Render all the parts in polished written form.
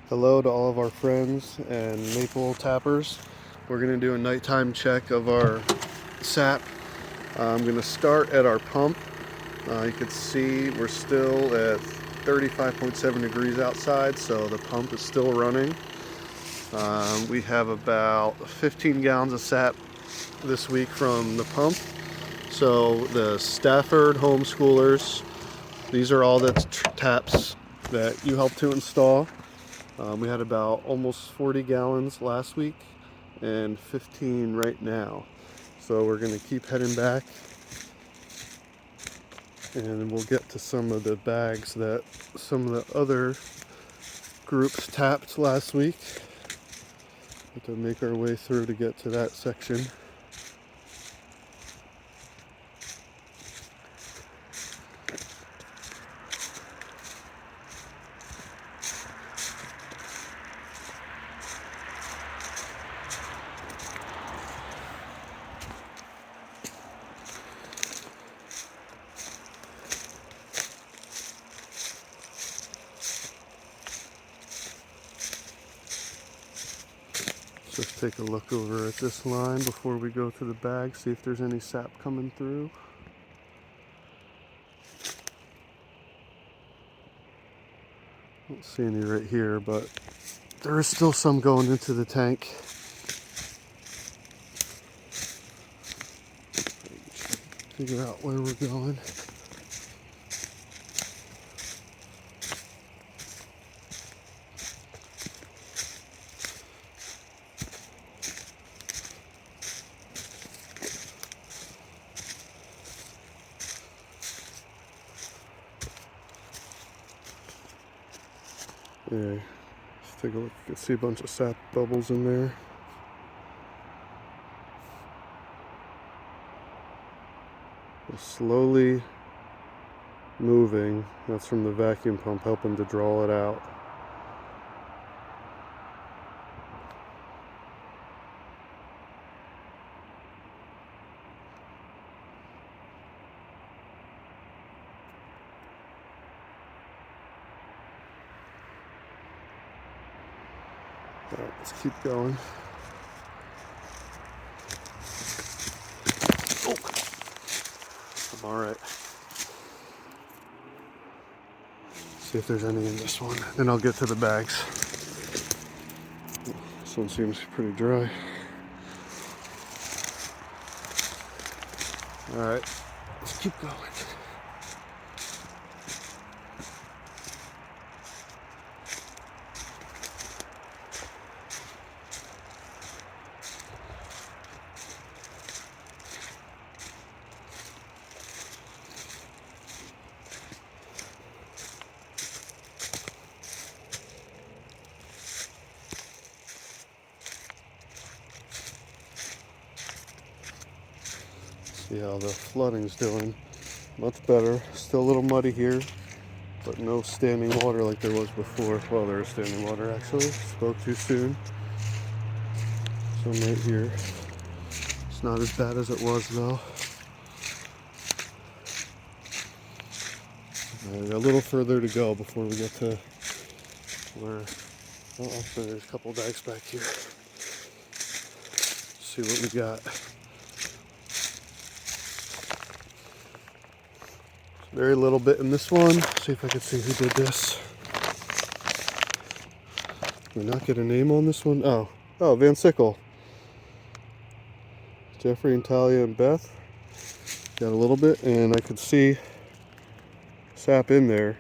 Hello to all of our friends and maple tappers. We're going to do a nighttime check of our sap. I'm going to start at our pump. You can see we're still at 35.7 degrees outside, so the pump is still running. We have about 15 gallons of sap this week from the pump. So the Stafford homeschoolers, these are all the taps that you helped to install. We had about almost 40 gallons last week and 15 right now. So we're going to keep heading back and we'll get to some of the bags that some of the other groups tapped last week. Have to make our way through to get to that section. Just take a look over at this line before we go to the bag, see if there's any sap coming through. Don't see any right here, but there is still some going into the tank. Figure out where we're going. Yeah, let's take a look. You can see a bunch of sap bubbles in there. It's slowly moving. That's from the vacuum pump helping to draw it out. All right, let's keep going. Oh, I'm all right. See if there's any in this one. Then I'll get to the bags. This one seems pretty dry. All right, let's keep going. See how the flooding's doing. Much better. Still a little muddy here, but no standing water like there was before. Well, there is standing water actually. Spoke too soon. Some right here. It's not as bad as it was though. A little further to go before we get to where. Oh, actually, there's a couple bags back here. See what we got. Very little bit in this one. See if I can see who did this. Did we not get a name on this one? Oh, Van Sickle. Jeffrey and Talia and Beth. Got a little bit, and I could see sap in there.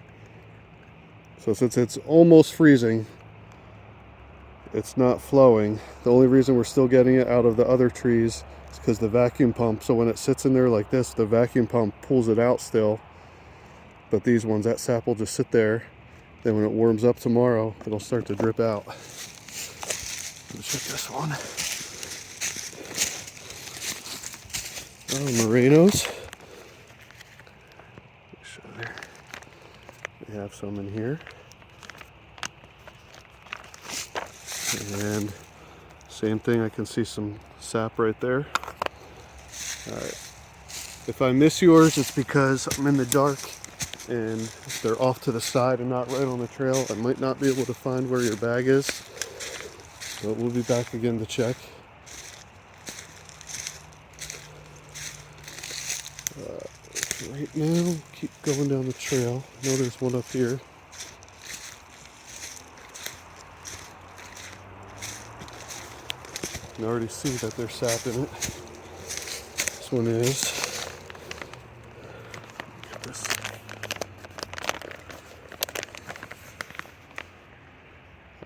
So since it's almost freezing, it's not flowing. The only reason we're still getting it out of the other trees is because the vacuum pump. So when it sits in there like this, the vacuum pump pulls it out still. But these ones, that sap will just sit there. Then when it warms up tomorrow, it'll start to drip out. Let's check this one. Oh, Morenos. We have some in here. And same thing, I can see some sap right there. All right. If I miss yours, it's because I'm in the dark and if they're off to the side and not right on the trail, I might not be able to find where your bag is. But we'll be back again to check. Right now, keep going down the trail. I know there's one up here. You can already see that there's sap in it. This one is. Get this.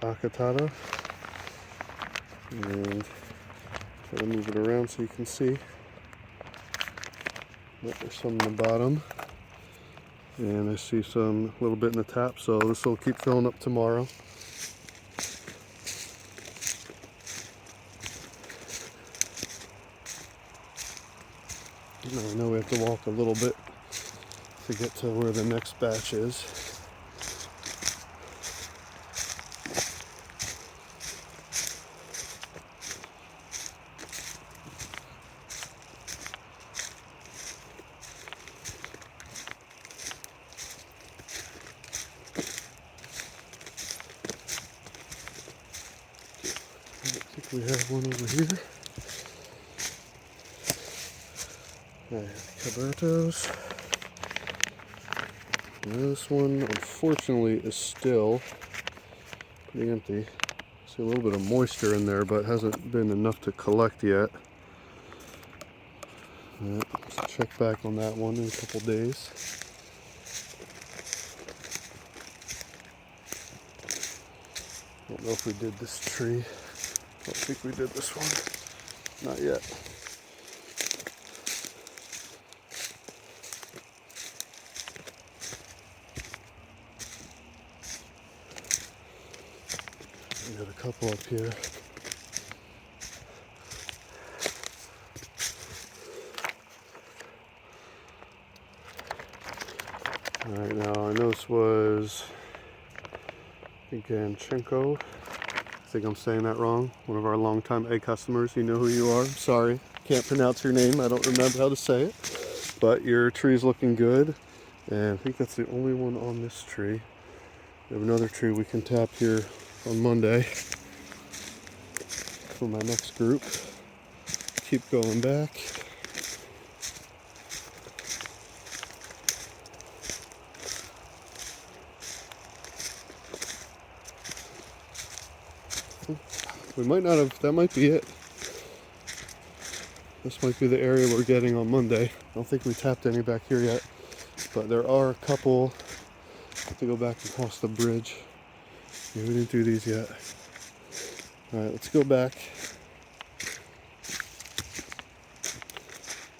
Achatata. And try to move it around so you can see. But there's some in the bottom. And I see some a little bit in the tap, so this will keep filling up tomorrow. Now I know we have to walk a little bit to get to where the next batch is. I think we have one over here. Cabertos. This one, unfortunately, is still pretty empty. See a little bit of moisture in there, but hasn't been enough to collect yet. Let's check back on that one in a couple days. Don't know if we did this tree. Don't think we did this one. Not yet. We got a couple up here. Alright, now I know this was Ganchenko. I think I'm saying that wrong. One of our longtime egg customers. You know who you are. Sorry, can't pronounce your name. I don't remember how to say it. But your tree's looking good. And I think that's the only one on this tree. We have another tree we can tap here on Monday for my next group. Keep going back. We might not have, that might be it. This might be the area we're getting on Monday. I don't think we tapped any back here yet, but there are a couple. I have to go back and cross the bridge. Yeah, we didn't do these yet. All right, let's go back.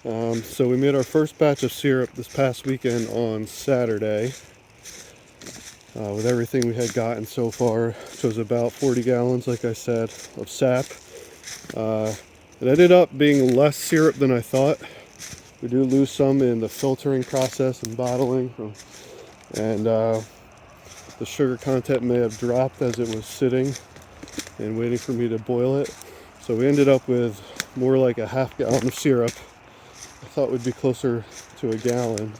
So we made our first batch of syrup this past weekend on Saturday. With everything we had gotten so far, which was about 40 gallons, like I said, of sap. It ended up being less syrup than I thought. We do lose some in the filtering process and bottling, and the sugar content may have dropped as it was sitting and waiting for me to boil it. So we ended up with more like a half gallon of syrup. I thought we'd be closer to a gallon.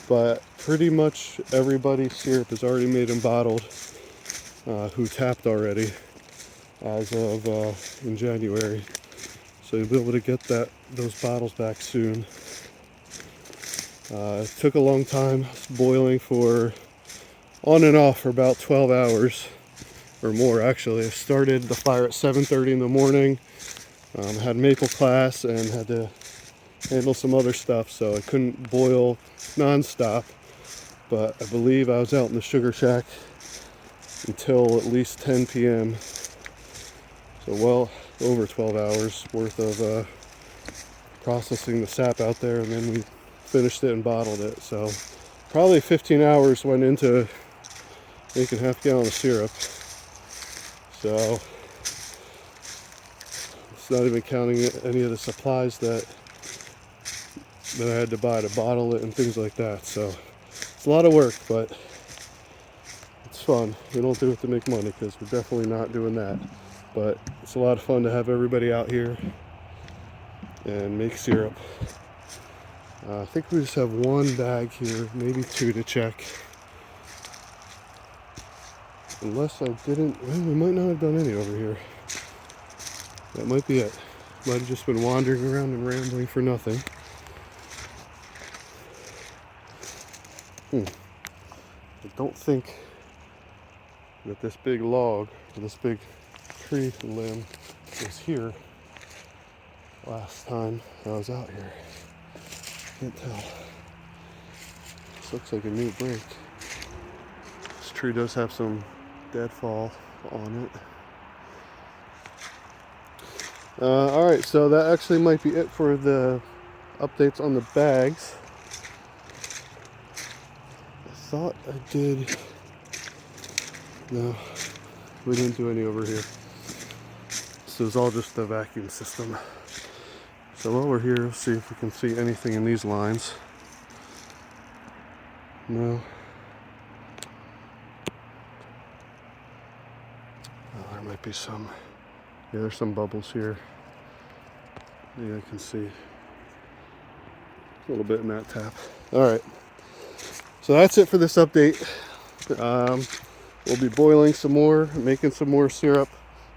But pretty much everybody's syrup is already made and bottled who tapped already as of in January. So you'll be able to get those bottles back soon. It took a long time. It's boiling for on and off for about 12 hours or more actually. I started the fire at 7:30 in the morning. Had maple class and had to handle some other stuff, so I couldn't boil non-stop, but I believe I was out in the sugar shack until at least 10 p.m. So well over 12 hours worth of processing the sap out there, and then we finished it and bottled it. So probably 15 hours went into making half a gallon of syrup. So it's not even counting any of the supplies that I had to buy to bottle it and things like that. So it's a lot of work, but it's fun. We don't do it to make money because we're definitely not doing that. But it's a lot of fun to have everybody out here and make syrup. I think we just have one bag here, maybe two to check. Unless I didn't, well, we might not have done any over here. That might be it. Might have just been wandering around and rambling for nothing. I don't think that this big log, or this big tree limb was here last time I was out here. Can't tell. This looks like a new break. This tree does have some deadfall on it. Alright, so that actually might be it for the updates on the bags. I thought I did. No, we didn't do any over here. This is all just the vacuum system. So while we're here, let's see if we can see anything in these lines. No. Oh, there might be some. Yeah, there's some bubbles here. Yeah, I can see a little bit in that tap. Alright. So that's it for this update. We'll be boiling some more, making some more syrup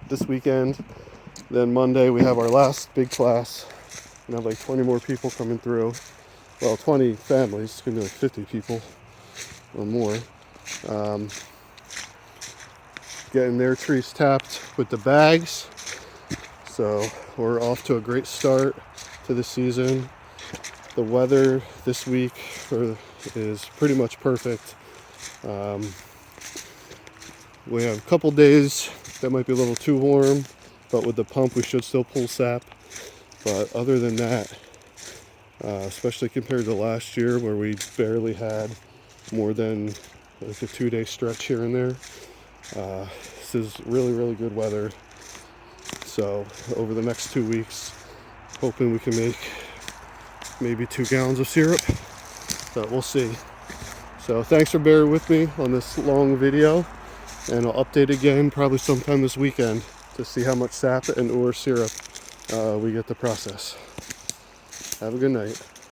this weekend. Then Monday we have our last big class. We have like 20 more people coming through. Well, 20 families. It's gonna be like 50 people or more. Getting their trees tapped with the bags. So we're off to a great start to the season. The weather this week is pretty much perfect. We have a couple days that might be a little too warm, but with the pump we should still pull sap. But other than that, especially compared to last year where we barely had more than like a 2-day stretch here and there, this is really, really good weather. So over the next 2 weeks, hoping we can make maybe 2 gallons of syrup, but we'll see. So thanks for bearing with me on this long video, and I'll update again probably sometime this weekend to see how much sap and or syrup we get to process. Have a good night.